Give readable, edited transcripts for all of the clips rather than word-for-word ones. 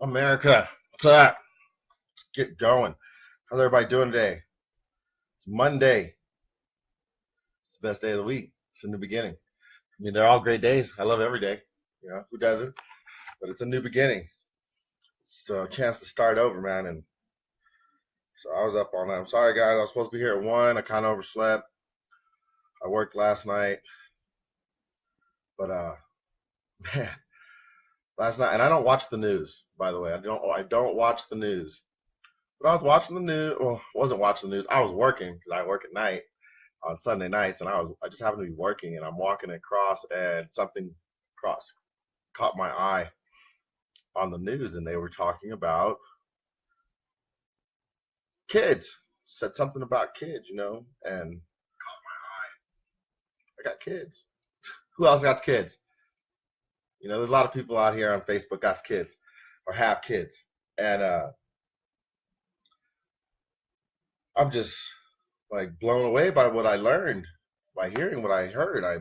America, what's up? Let's get going. How's everybody doing today? It's Monday. It's the best day of the week. It's a new beginning. I mean, they're all great days. I love every day. You know, who doesn't? But it's a new beginning. It's a chance to start over, man. And so I was up all night. I'm sorry, guys. I was supposed to be here at 1. I kind of overslept. I worked last night. But, man, last night, and I don't watch the news, by the way. I don't watch the news. But I was watching the news. Well, I wasn't watching the news. I was working because I work at night on Sunday nights, and I just happened to be working, and I'm walking across, and something caught my eye on the news, and they were talking about kids. Said something about kids, and caught my eye. I got kids. Who else got kids? There's a lot of people out here on Facebook got kids or have kids, and I'm just like blown away by what I learned, by hearing what I heard. I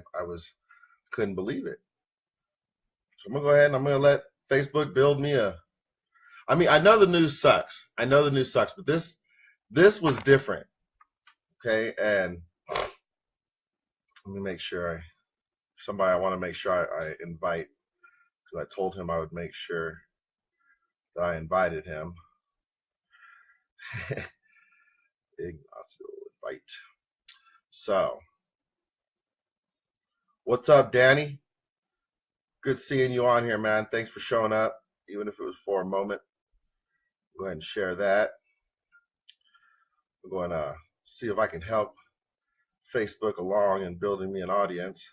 couldn't believe it. So I'm gonna go ahead and I'm gonna let Facebook build me a. I mean, I know the news sucks. But this was different. Okay, and let me make sure somebody I want to make sure I invite, because I told him I would make sure that I invited him. Ignacio invite. So, what's up, Danny? Good seeing you on here, man. Thanks for showing up, even if it was for a moment. Go ahead and share that. I'm going to see if I can help Facebook along in building me an audience.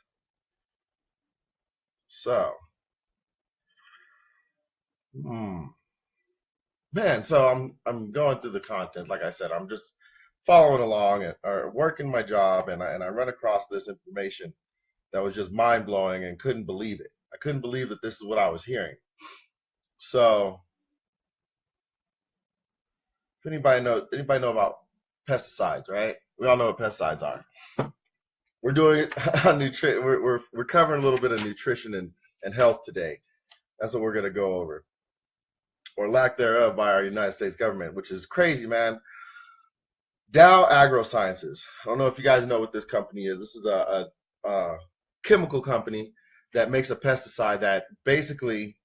So, man, so I'm going through the content. Like I said, I'm just following along or working my job, and I run across this information that was just mind blowing and couldn't believe it. I couldn't believe that this is what I was hearing. So, if anybody know about pesticides, right? We all know what pesticides are. We're doing on nutrition. We're covering a little bit of nutrition and health today. That's what we're going to go over, or lack thereof, by our United States government, which is crazy, man. Dow AgroSciences. I don't know if you guys know what this company is. This is a chemical company that makes a pesticide that basically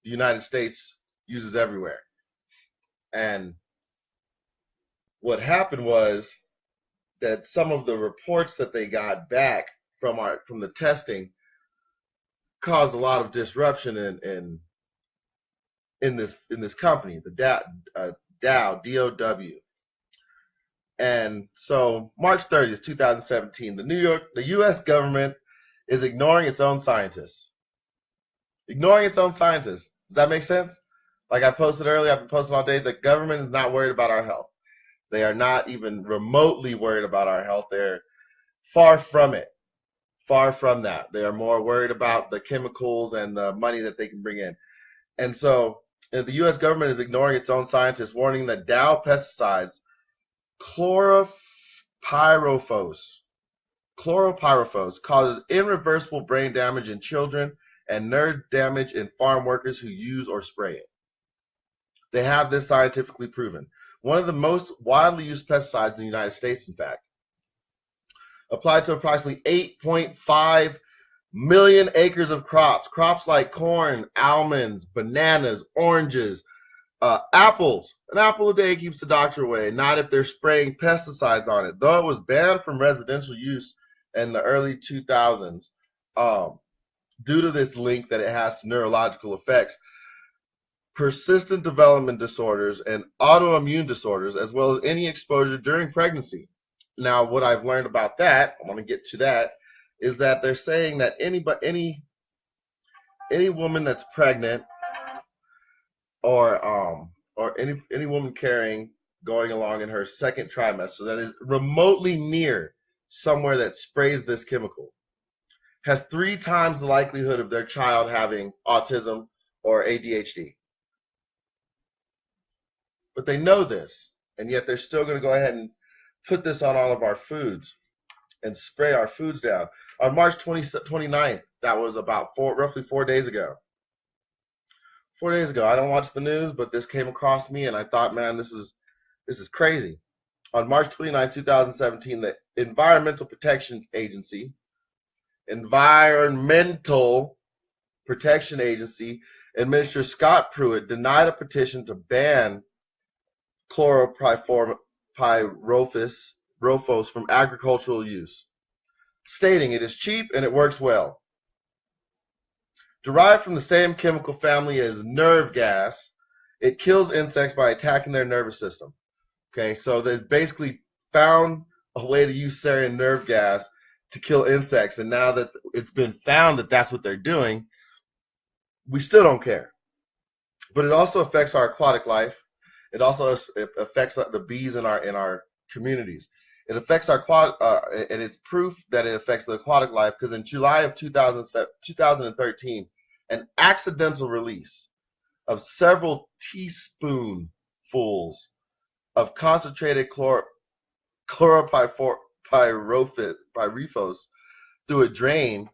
the United States uses everywhere. And what happened was that some of the reports that they got back from the testing caused a lot of disruption in this company, the Dow, DOW. And so March 30th, 2017, the U.S. government is ignoring its own scientists. Ignoring its own scientists. Does that make sense? Like I posted earlier, I've been posting all day, the government is not worried about our health. They are not even remotely worried about our health. They're far from it. Far from that. They are more worried about the chemicals and the money that they can bring in. And so the U.S. government is ignoring its own scientists, warning that Dow pesticides chloropyrifos causes irreversible brain damage in children and nerve damage in farm workers who use or spray it. They have this scientifically proven. One of the most widely used pesticides in the United States, in fact, applied to approximately 8.5 million acres of crops like corn, almonds, bananas, oranges, apples. An apple a day keeps the doctor away, not if they're spraying pesticides on it. Though it was banned from residential use in the early 2000s due to this link that it has to neurological effects, persistent development disorders, and autoimmune disorders, as well as any exposure during pregnancy. Now, what I've learned about that, I want to get to that, is that they're saying that any woman that's pregnant or any woman carrying, going along in her second trimester that is remotely near somewhere that sprays this chemical has 3 times the likelihood of their child having autism or ADHD. But they know this, and yet they're still going to go ahead and put this on all of our foods and spray our foods down. On March 29th, that was about roughly 4 days ago, 4 days ago. I don't watch the news, but this came across me, and I thought, man, this is crazy. On March 29, 2017, the Environmental Protection Agency Administrator Scott Pruitt denied a petition to ban chlorpyrifos from agricultural use, stating it is cheap and it works well. Derived from the same chemical family as nerve gas, it kills insects by attacking their nervous system. Okay, so they basically found a way to use sarin nerve gas to kill insects, and now that it's been found that that's what they're doing, we still don't care. But it also affects our aquatic life. It also affects the bees in our communities. It affects our and it's proof that it affects the aquatic life because in July of 2013, an accidental release of several teaspoonfuls of concentrated chlorpyrifos through a drain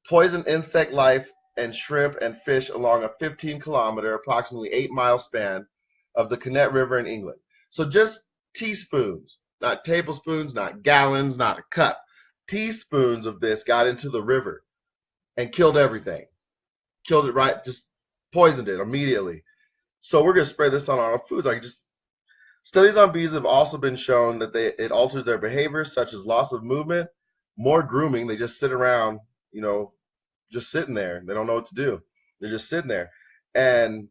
poisoned insect life and shrimp and fish along a 15-kilometer, approximately 8-mile span of the Connect River in England. So just teaspoons, not tablespoons, not gallons, not a cup. Teaspoons of this got into the river and killed everything. Killed it right, just poisoned it immediately. So we're going to spray this on our food. Studies on bees have also been shown that it alters their behaviors, such as loss of movement, more grooming. They just sit around, just sitting there. They don't know what to do. They're just sitting there. And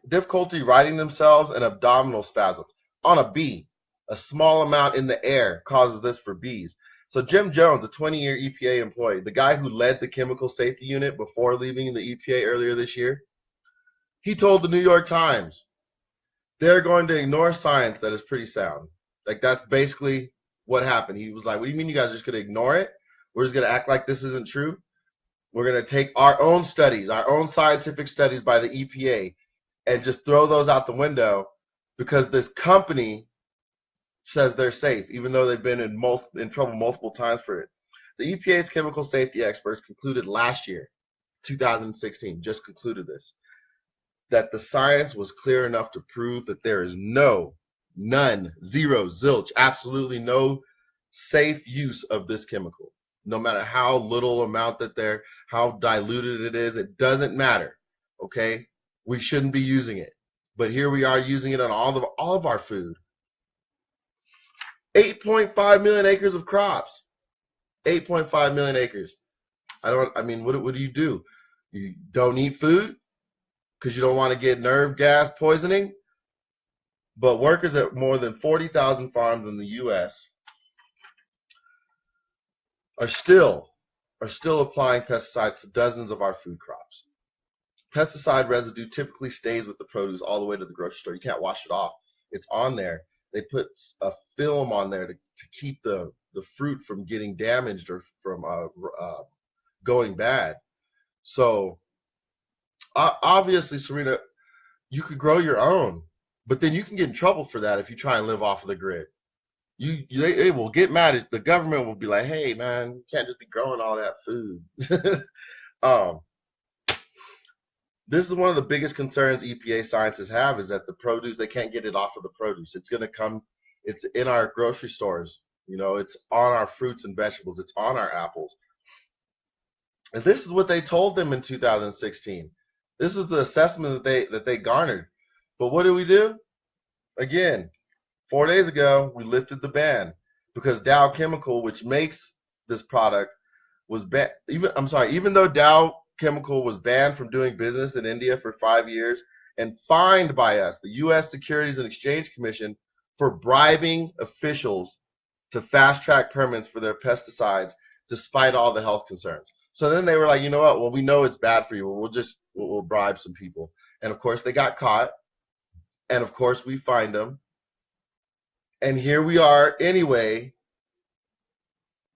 difficulty righting themselves and abdominal spasms. On a bee, a small amount in the air causes this for bees. So Jim Jones, a 20-year EPA employee, the guy who led the chemical safety unit before leaving the EPA earlier this year, he told the New York Times, they're going to ignore science that is pretty sound. Like, that's basically what happened. He was like, what do you mean you guys are just going to ignore it? We're just going to act like this isn't true? We're going to take our own studies, our own scientific studies by the EPA, and just throw those out the window because this company says they're safe, even though they've been in trouble multiple times for it. The EPA's chemical safety experts concluded last year, 2016, just concluded this, that the science was clear enough to prove that there is none, zero, zilch, absolutely no safe use of this chemical. No matter how little amount how diluted it is, it doesn't matter. Okay, we shouldn't be using it, but here we are using it on all of our food. 8.5 million acres of crops. 8.5 million acres. What do you do? You don't eat food because you don't want to get nerve gas poisoning? But workers at more than 40,000 farms in the U.S. are still applying pesticides to dozens of our food crops. Pesticide residue typically stays with the produce all the way to the grocery store. You can't wash it off. It's on there. They put a film on there to keep the fruit from getting damaged or from going bad. So obviously, Serena, you could grow your own, but then you can get in trouble for that if you try and live off of the grid. They will get mad at the government. Will be like, hey man, you can't just be growing all that food. This is one of the biggest concerns EPA scientists have, is that the produce, they can't get it off of the produce. It's going to come, it's in our grocery stores. It's on our fruits and vegetables. It's on our apples. And this is what they told them in 2016. This is the assessment that they garnered. But what do? Again, 4 days ago, we lifted the ban because Dow Chemical, which makes this product, was banned. Even though Dow Chemical was banned from doing business in India for 5 years and fined by us, the U.S. Securities and Exchange Commission, for bribing officials to fast-track permits for their pesticides despite all the health concerns. So then they were like, you know what? Well, we know it's bad for you. We'll bribe some people. And of course, they got caught. And of course, we fined them. And here we are anyway,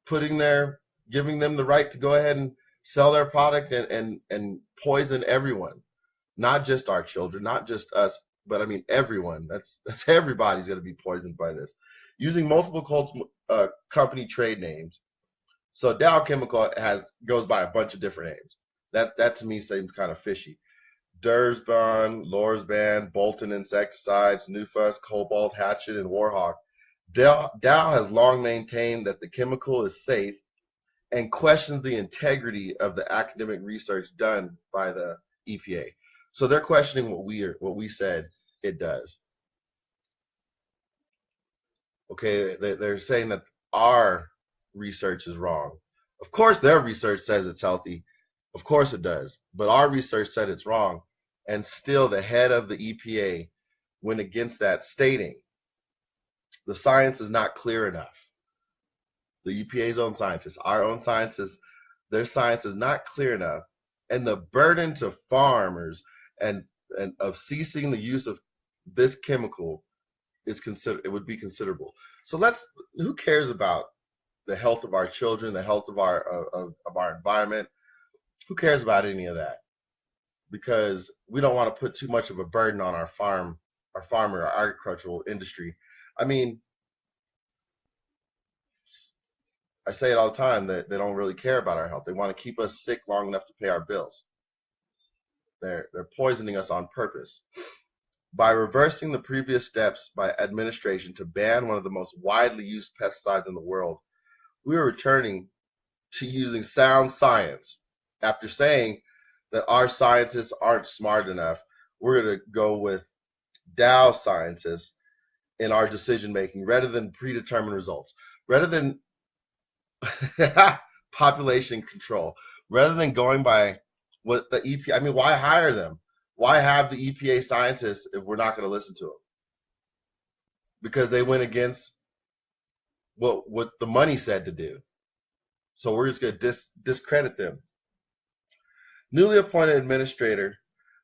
giving them the right to go ahead and sell their product and poison everyone, not just our children, not just us, but everyone. That's everybody's going to be poisoned by this, using multiple company trade names. So Dow Chemical goes by a bunch of different names. That to me seems kind of fishy. Dursban, Lorsban, Bolton insecticides, Nufus, Cobalt, Hatchet, and Warhawk. Dow has long maintained that the chemical is safe and questions the integrity of the academic research done by the EPA. So they're questioning what we said it does. Okay, they're saying that our research is wrong. Of course, their research says it's healthy. Of course it does. But our research said it's wrong. And still the head of the EPA went against that, stating the science is not clear enough. The EPA's own scientists, our own scientists, their science is not clear enough. And the burden to farmers and of ceasing the use of this chemical it would be considerable. So who cares about the health of our children, the health of our environment? Who cares about any of that? Because we don't want to put too much of a burden on our farmer, our agricultural industry. I mean, I say it all the time that they don't really care about our health. They want to keep us sick long enough to pay our bills. They're poisoning us on purpose. By reversing the previous steps by administration to ban one of the most widely used pesticides in the world, we are returning to using sound science. After saying that our scientists aren't smart enough, we're going to go with Dow scientists in our decision making rather than predetermined results, rather than population control, rather than going by what the EPA. I mean, why hire them? Why have the EPA scientists if we're not going to listen to them? Because they went against what the money said to do. So we're just going to discredit them. Newly appointed administrator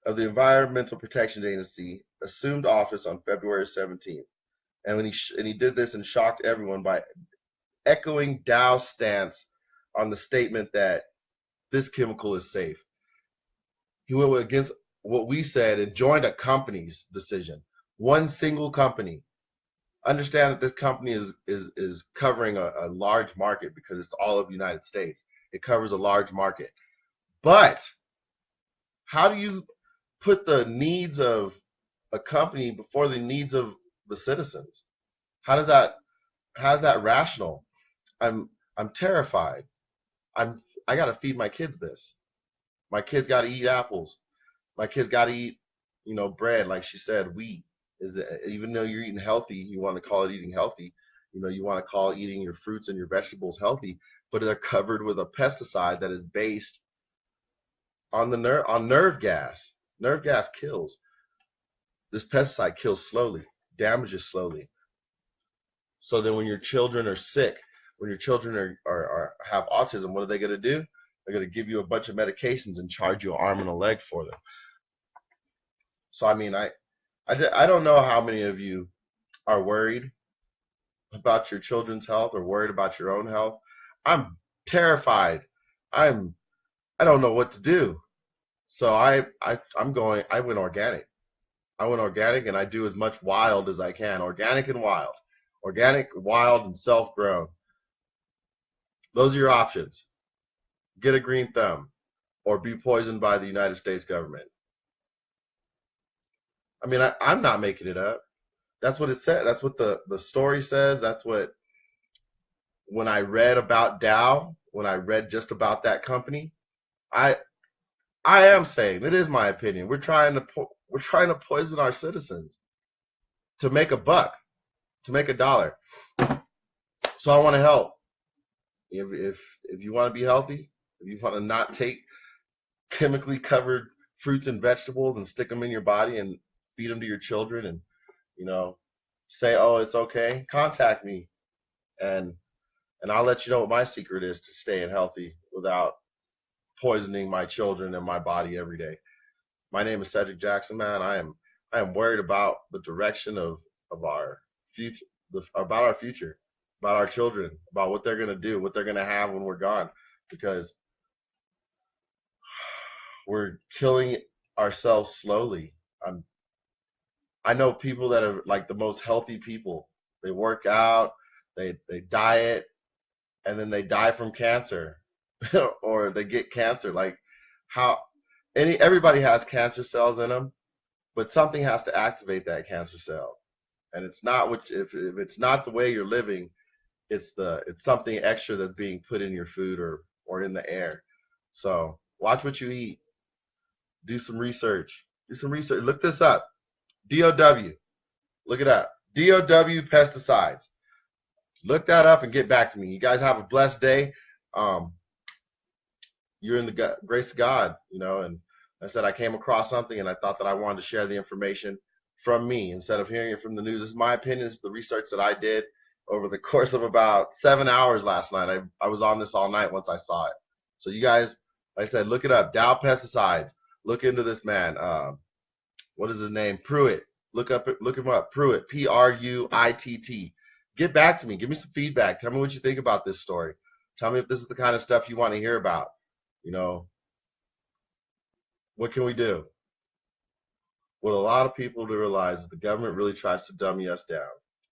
of the Environmental Protection Agency assumed office on February 17th. And when he did this and shocked everyone by echoing Dow's stance on the statement that this chemical is safe. He went against what we said and joined a company's decision. One single company. Understand that this company is covering a large market because it's all of the United States. It covers a large market. But how do you put the needs of a company before the needs of the citizens? How's that rational? I'm terrified. I got to feed my kids this. My kids got to eat apples. My kids got to eat, bread, like she said, wheat. Even though you're eating healthy, you want to call it eating healthy. You want to call eating your fruits and your vegetables healthy, but they're covered with a pesticide that is based on nerve gas. Nerve gas kills. This pesticide kills slowly, damages slowly. So then when your children are sick, when your children have autism, what are they going to do? They're going to give you a bunch of medications and charge you an arm and a leg for them. So I mean, I don't know how many of you are worried about your children's health or worried about your own health. I'm terrified. I don't know what to do. So I went organic. I went organic and I do as much wild as I can. Organic and wild. Organic, wild, and self-grown. Those are your options. Get a green thumb or be poisoned by the United States government. I mean, I'm not making it up. That's what it said. That's what the story says. That's what, when I read about Dow, when I read just about that company, I am saying, it is my opinion, we're trying to poison our citizens to make a buck, to make $1. So I want to help. If you want to be healthy, if you want to not take chemically covered fruits and vegetables and stick them in your body and feed them to your children and say, oh, it's okay, contact me and I'll let you know what my secret is to staying healthy without poisoning my children and my body every day. My name is Cedric Jackson, man. I am worried about the direction of our future, about our future, about our children, about what they're going to do, what they're going to have when we're gone, because we're killing ourselves slowly. I know people that are like the most healthy people. They work out, they diet, and then they die from cancer or they get cancer. Like, how everybody has cancer cells in them, but something has to activate that cancer cell. And it's not if it's not the way you're living, it's something extra that's being put in your food or in the air. So watch what you eat. Do some research. Look this up. DOW. Look it up. DOW pesticides. Look that up and get back to me. You guys have a blessed day. You're in the grace of God, and I said I came across something and I thought that I wanted to share the information from me instead of hearing it from the news. This is my opinion. It's the research that I did over the course of about 7 hours last night. I was on this all night once I saw it. So you guys, like I said, look it up. Dow Pesticides. Look into this man. What is his name? Pruitt. Look him up. Pruitt. Pruitt. Get back to me. Give me some feedback. Tell me what you think about this story. Tell me if this is the kind of stuff you want to hear about. What can we do? What a lot of people do realize is the government really tries to dummy us down.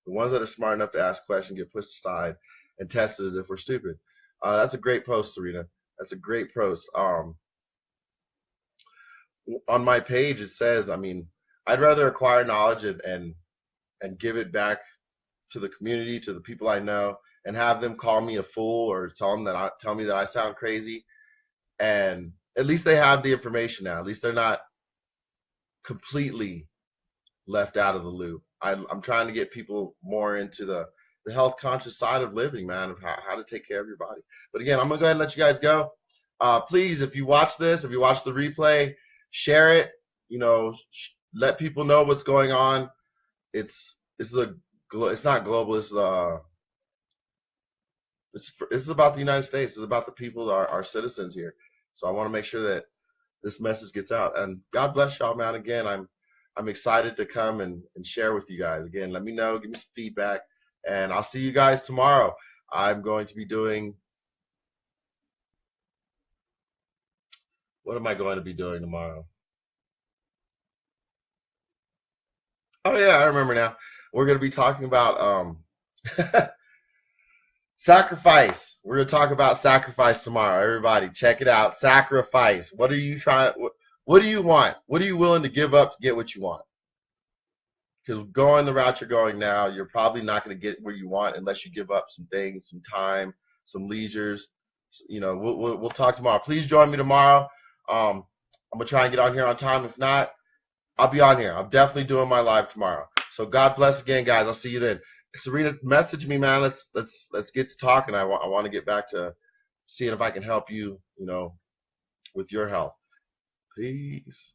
The ones that are smart enough to ask questions get pushed aside and tested as if we're stupid. That's a great post, Serena. That's a great post. On my page, it says, I'd rather acquire knowledge and give it back to the community, to the people I know, and have them call me a fool or tell me that I sound crazy. And at least they have the information now. At least they're not completely left out of the loop. I'm trying to get people more into the health conscious side of living, man, of how to take care of your body. But again, I'm gonna go ahead and let you guys go. Please, if you watch the replay, share it. Let people know what's going on. It's not global. It's about the United States. It's about the people, our citizens here. So I want to make sure that this message gets out. And God bless y'all, man. Again, I'm excited to come and share with you guys. Again, let me know. Give me some feedback. And I'll see you guys tomorrow. I'm going to be doing... What am I going to be doing tomorrow? Oh, yeah, I remember now. We're going to be talking about... sacrifice. We're going to talk about sacrifice tomorrow. Everybody, check it out. Sacrifice. What do you want? What are you willing to give up to get what you want? Because going the route you're going now, you're probably not going to get where you want unless you give up some things, some time, some leisures. We'll talk tomorrow. Please join me tomorrow. I'm going to try and get on here on time. If not, I'll be on here. I'm definitely doing my live tomorrow. So God bless again, guys. I'll see you then. Serena, message me, man. Let's get to talking. I want to get back to seeing if I can help you, with your health. Peace.